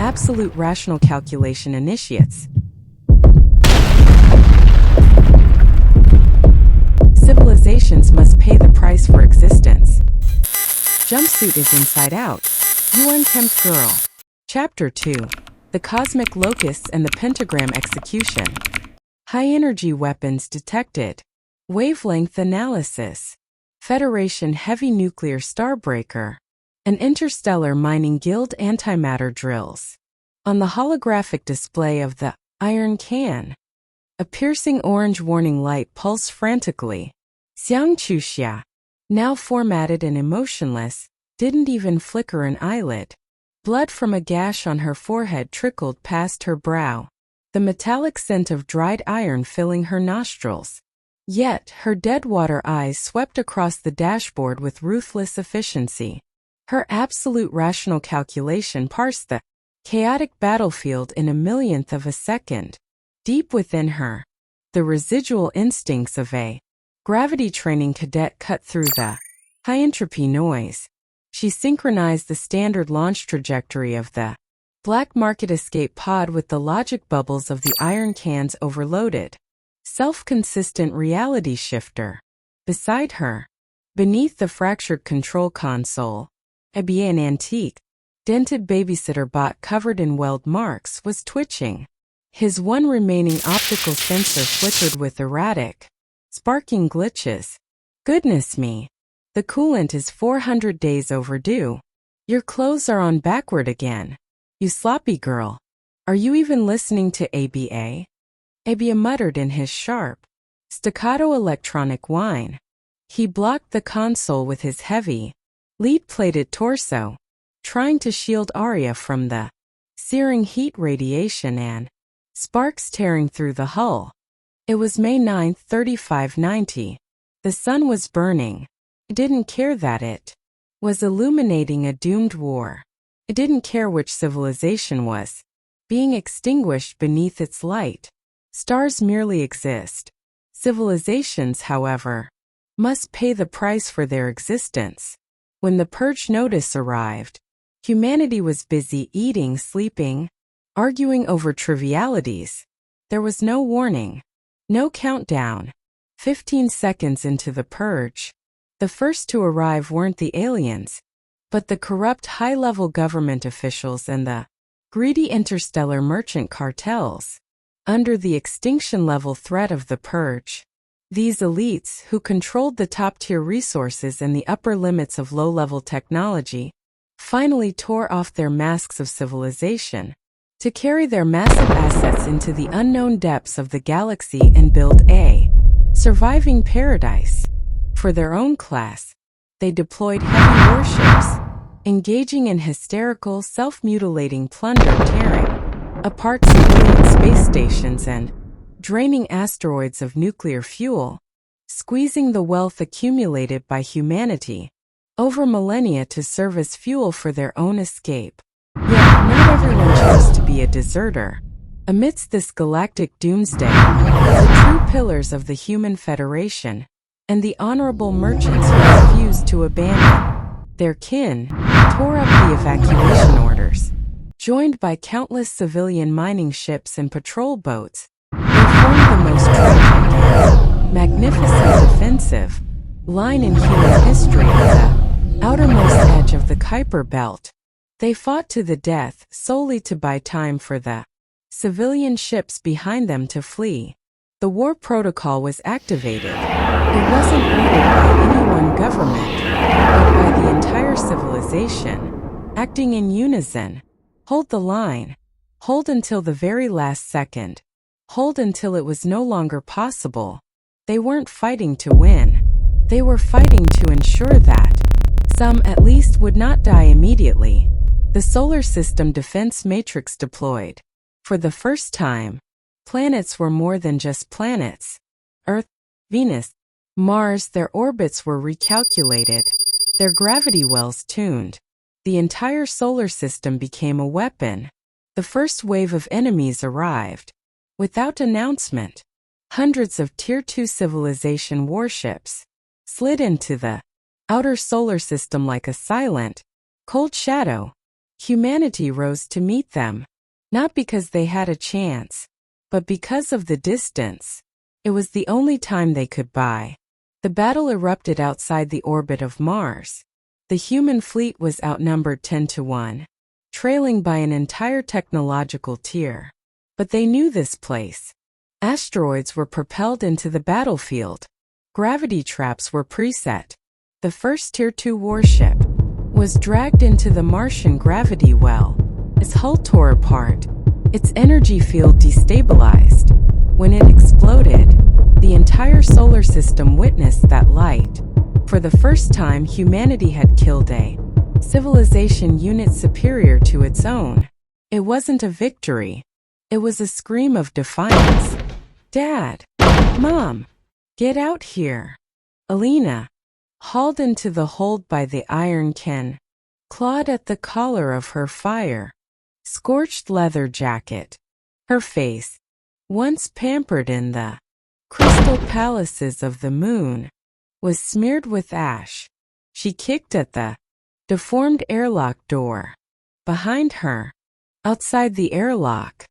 absolute rational calculation initiates. Civilizations must pay the price for existence. Jumpsuit is inside out. You unkempt girl. Chapter 2. The Cosmic Locusts and the Pentagram Execution. High-energy weapons detected. Wavelength analysis. Federation Heavy Nuclear Starbreaker. An Interstellar Mining Guild antimatter drills. On the holographic display of the iron can, a piercing orange warning light pulsed frantically. Xiang Chuxia, now formatted and emotionless, didn't even flicker an eyelid. Blood from a gash on her forehead trickled past her brow, the metallic scent of dried iron filling her nostrils. Yet, her dead-water eyes swept across the dashboard with ruthless efficiency. Her absolute rational calculation parsed the chaotic battlefield in a millionth of a second. Deep within her, the residual instincts of a gravity training cadet cut through the high-entropy noise. She synchronized the standard launch trajectory of the black market escape pod with the logic bubbles of the iron can's overloaded, self-consistent reality shifter. Beside her, beneath the fractured control console, an antique, dented babysitter bot covered in weld marks was twitching. His one remaining optical sensor flickered with erratic, sparking glitches. Goodness me. The coolant is 400 days overdue. Your clothes are on backward again. You sloppy girl. Are you even listening to ABA? ABA muttered in his sharp, staccato electronic whine. He blocked the console with his heavy, lead-plated torso, trying to shield Arya from the searing heat radiation and sparks tearing through the hull. It was May 9, 3590. The sun was burning. It didn't care that it was illuminating a doomed war. It didn't care which civilization was being extinguished beneath its light. Stars merely exist. Civilizations, however, must pay the price for their existence. When the purge notice arrived, humanity was busy eating, sleeping, arguing over trivialities. There was no warning, no countdown. 15 seconds into the purge, the first to arrive weren't the aliens, but the corrupt high-level government officials and the greedy interstellar merchant cartels. Under the extinction-level threat of the purge, these elites, who controlled the top-tier resources and the upper limits of low-level technology, finally tore off their masks of civilization to carry their massive assets into the unknown depths of the galaxy and build a surviving paradise. For their own class, they deployed heavy warships, engaging in hysterical, self-mutilating plunder, tearing apart civilian space stations and draining asteroids of nuclear fuel, squeezing the wealth accumulated by humanity over millennia to serve as fuel for their own escape. Yet, not everyone chose to be a deserter. Amidst this galactic doomsday, the true pillars of the human federation and the honorable merchants who refused to abandon their kin tore up the evacuation orders. Joined by countless civilian mining ships and patrol boats, they formed the most tragic and magnificent defensive line in human history at the outermost edge of the Kuiper Belt. They fought to the death solely to buy time for the civilian ships behind them to flee. The war protocol was activated. It wasn't ordered by any one government, but by the entire civilization, acting in unison. Hold the line. Hold until the very last second. Hold until it was no longer possible. They weren't fighting to win. They were fighting to ensure that some at least would not die immediately. The solar system defense matrix deployed. For the first time, planets were more than just planets. Earth, Venus, Mars, their orbits were recalculated, their gravity wells tuned. The entire solar system became a weapon. The first wave of enemies arrived. Without announcement, hundreds of Tier 2 civilization warships slid into the outer solar system like a silent, cold shadow. Humanity rose to meet them, not because they had a chance, but because of the distance. It was the only time they could buy. The battle erupted outside the orbit of Mars. The human fleet was outnumbered 10-1, trailing by an entire technological tier. But they knew this place. Asteroids were propelled into the battlefield. Gravity traps were preset. The first Tier 2 warship was dragged into the Martian gravity well. Its hull tore apart, its energy field destabilized. When it exploded, the entire solar system witnessed that light. For the first time, humanity had killed a civilization unit superior to its own. It wasn't a victory. It was a scream of defiance. Dad! Mom! Get out here! Elina, hauled into the hold by the iron ken, clawed at the collar of her fire-scorched leather jacket. Her face, once pampered in the crystal palaces of the moon, was smeared with ash. She kicked at the deformed airlock door. Behind her, outside the airlock,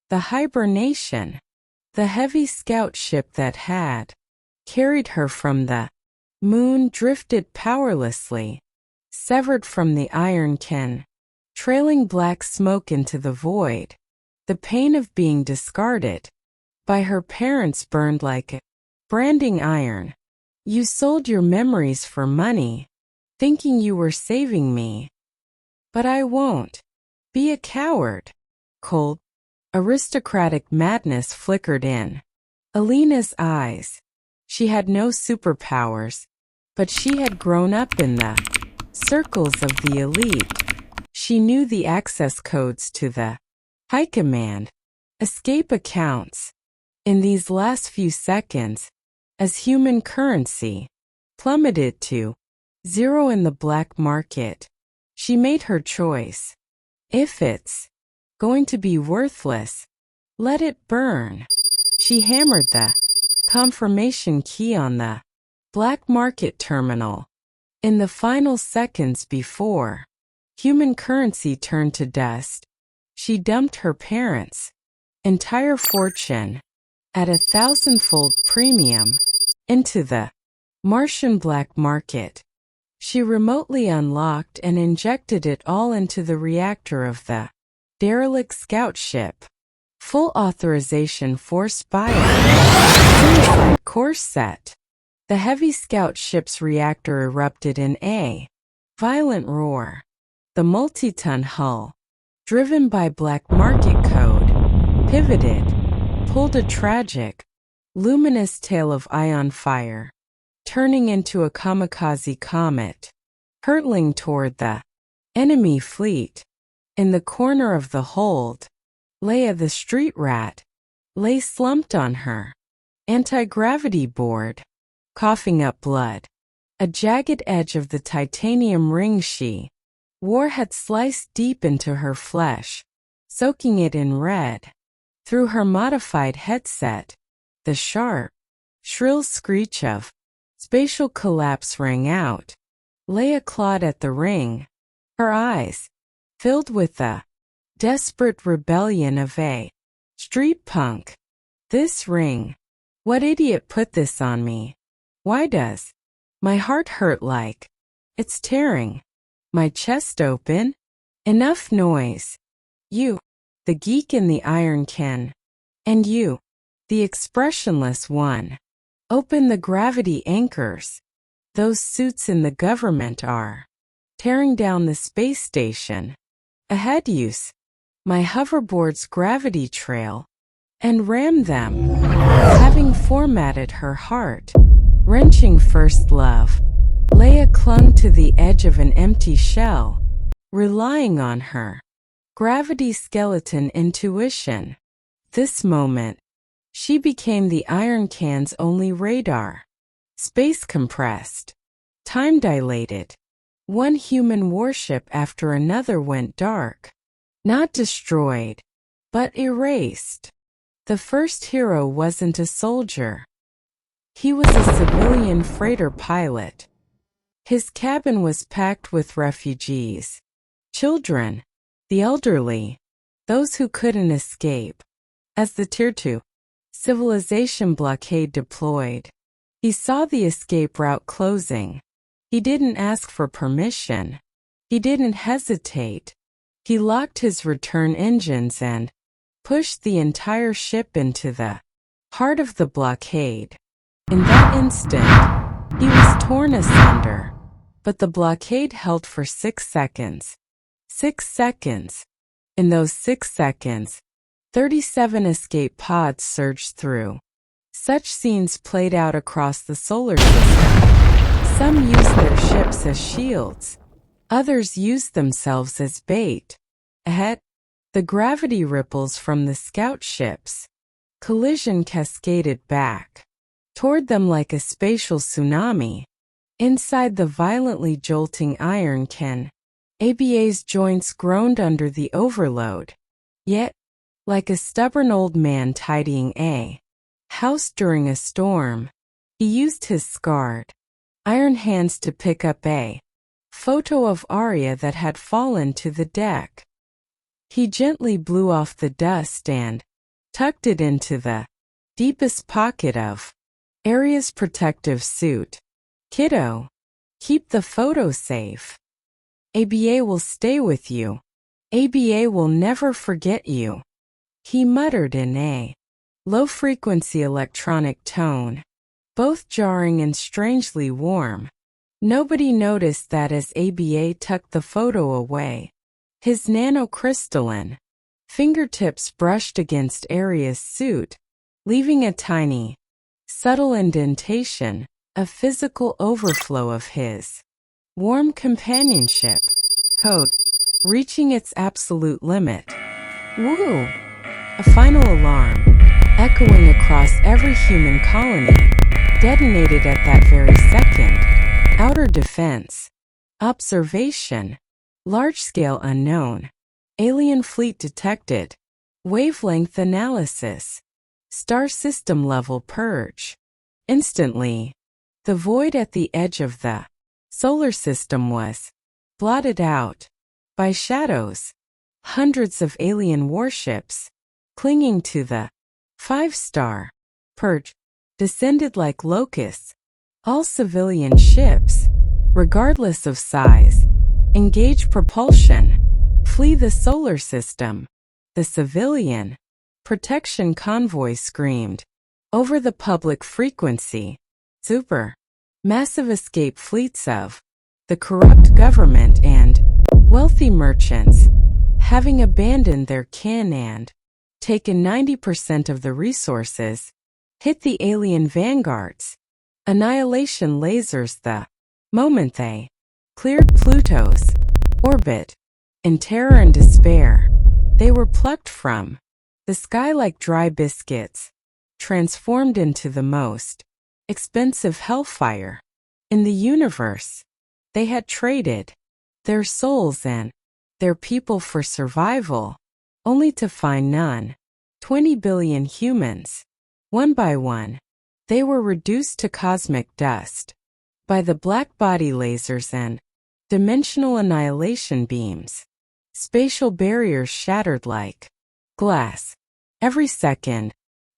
the hibernation, the heavy scout ship that had carried her from the moon drifted powerlessly, severed from the iron ken, trailing black smoke into the void. The pain of being discarded by her parents burned like a branding iron. You sold your memories for money, thinking you were saving me. But I won't be a coward. Cold, aristocratic madness flickered in Elina's eyes. She had no superpowers, but she had grown up in the circles of the elite. She knew the access codes to the high command, escape accounts. In these last few seconds, as human currency plummeted to zero in the black market, she made her choice. If it's going to be worthless, let it burn. She hammered the confirmation key on the black market terminal. In the final seconds before human currency turned to dust, she dumped her parents' entire fortune at 1,000-fold premium into the Martian black market. She remotely unlocked and injected it all into the reactor of the derelict scout ship. Full authorization forced by suicide course set. The heavy scout ship's reactor erupted in a violent roar. The multi-ton hull, driven by black market code, pivoted, pulled a tragic, luminous tail of ion fire, turning into a kamikaze comet, hurtling toward the enemy fleet. In the corner of the hold, Leya the street rat lay slumped on her anti-gravity board, coughing up blood. A jagged edge of the titanium ring she wore had sliced deep into her flesh, soaking it in red. Through her modified headset, the sharp, shrill screech of spatial collapse rang out. Leya clawed at the ring, her eyes filled with the desperate rebellion of a street punk. This ring. What idiot put this on me? Why does my heart hurt like it's tearing my chest open? Enough noise. You, the geek in the iron ken, and you, the expressionless one. Open the gravity anchors. Those suits in the government are tearing down the space station. Ahead, use my hoverboard's gravity trail and ram them. Having formatted her heart-wrenching first love, Leya clung to the edge of an empty shell, relying on her gravity skeleton intuition. This moment, she became the iron can's only radar. Space compressed, time dilated. One human warship after another went dark. Not destroyed, but erased. The first hero wasn't a soldier. He was a civilian freighter pilot. His cabin was packed with refugees, children, the elderly, those who couldn't escape. As the Tier 2 civilization blockade deployed, he saw the escape route closing. He didn't ask for permission. He didn't hesitate. He locked his return engines and pushed the entire ship into the heart of the blockade. In that instant, he was torn asunder. But the blockade held for 6 seconds. 6 seconds. In those 6 seconds, 37 escape pods surged through. Such scenes played out across the solar system. Some used their ships as shields. Others used themselves as bait. Ahead, the gravity ripples from the scout ships. Collision cascaded back toward them like a spatial tsunami. Inside the violently jolting iron can, ABA's joints groaned under the overload. Yet, like a stubborn old man tidying a house during a storm, he used his scarred iron hands to pick up a photo of Arya that had fallen to the deck. He gently blew off the dust and tucked it into the deepest pocket of Arya's protective suit. Kiddo, keep the photo safe. ABA will stay with you. ABA will never forget you. He muttered in a low-frequency electronic tone, both jarring and strangely warm. Nobody noticed that as ABA tucked the photo away. His nanocrystalline fingertips brushed against Arya's suit, leaving a tiny, subtle indentation, a physical overflow of his warm companionship code, reaching its absolute limit. Woo! A final alarm, echoing across every human colony, detonated at that very second. Outer defense. Observation. Large-scale unknown. Alien fleet detected. Wavelength analysis. Star system level purge. Instantly, the void at the edge of the solar system was blotted out by shadows. Hundreds of alien warships, clinging to the 5-star purge, descended like locusts. All civilian ships, regardless of size, engage propulsion, flee the solar system. The civilian protection convoy screamed over the public frequency. Super massive escape fleets of the corrupt government and wealthy merchants, having abandoned their kin and taken 90% of the resources, hit the alien vanguards. Annihilation lasers the moment they cleared Pluto's orbit. In terror and despair, they were plucked from the sky like dry biscuits, transformed into the most expensive hellfire in the universe. They had traded their souls and their people for survival, only to find none. 20 billion humans. One by one, they were reduced to cosmic dust by the black body lasers and dimensional annihilation beams. Spatial barriers shattered like glass. Every second,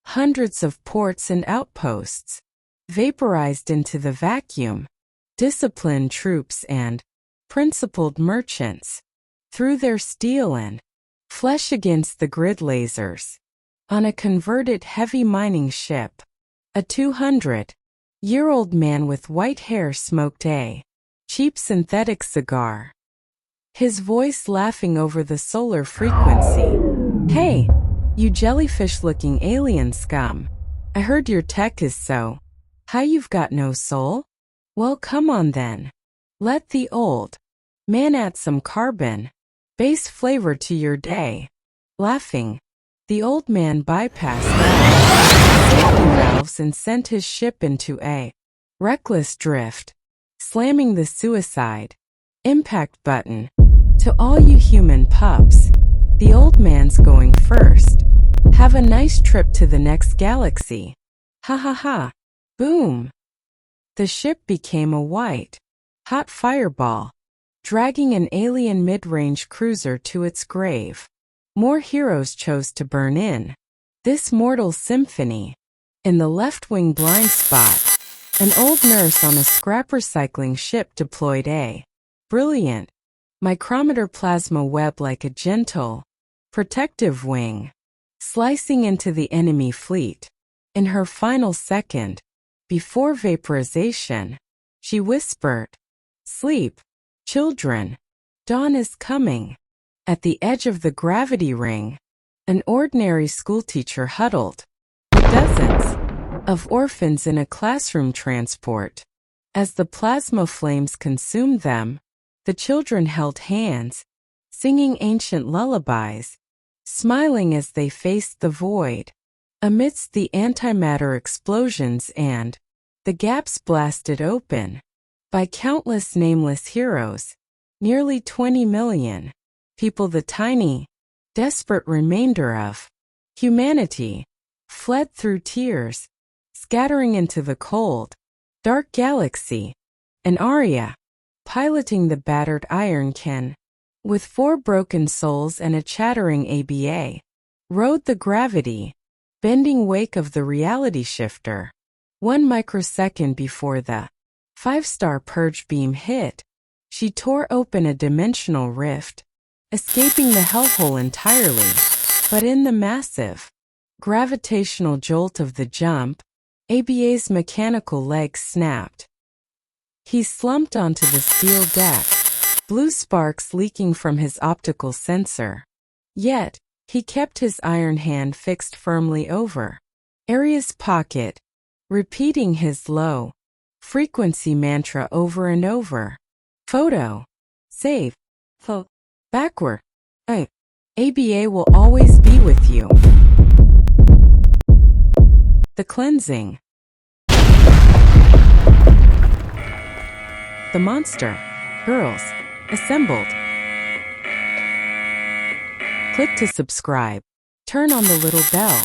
hundreds of ports and outposts vaporized into the vacuum. Disciplined troops and principled merchants threw their steel and flesh against the grid lasers. On a converted heavy mining ship, a 200-year-old man with white hair smoked a cheap synthetic cigar, his voice laughing over the solar frequency. Hey, you jellyfish-looking alien scum. I heard your tech is so high you've got no soul? Well, come on then. Let the old man add some carbon-based flavor to your day. Laughing, the old man bypassed safety valves and sent his ship into a reckless drift, slamming the suicide impact button. To all you human pups, the old man's going first. Have a nice trip to the next galaxy. Ha ha ha. Boom. The ship became a white, hot fireball. dragging an alien mid-range cruiser to its grave. More heroes chose to burn in this mortal symphony. In the left-wing blind spot, an old nurse on a scrap recycling ship deployed a brilliant micrometer plasma web like a gentle, protective wing, slicing into the enemy fleet. In her final second, before vaporization, she whispered, "Sleep, children, dawn is coming." At the edge of the gravity ring, an ordinary schoolteacher huddled with dozens of orphans in a classroom transport. As the plasma flames consumed them, the children held hands, singing ancient lullabies, smiling as they faced the void. Amidst the antimatter explosions and the gaps blasted open by countless nameless heroes, nearly 20 million people, the tiny, desperate remainder of humanity, fled through tears, scattering into the cold, dark galaxy. And Arya, piloting the battered Iron Ken, with 4 broken souls and a chattering ABA, rode the gravity bending wake of the reality shifter. 1 microsecond before the 5-star purge beam hit, she tore open a dimensional rift, escaping the hellhole entirely. But in the massive gravitational jolt of the jump, ABA's mechanical legs snapped. He slumped onto the steel deck, blue sparks leaking from his optical sensor. Yet, he kept his iron hand fixed firmly over Arya's pocket, repeating his low-frequency mantra over and over. Photo. Save. Backward. ABA will always be with you. The cleansing. The monster. Girls. Assembled. Click to subscribe. Turn on the little bell.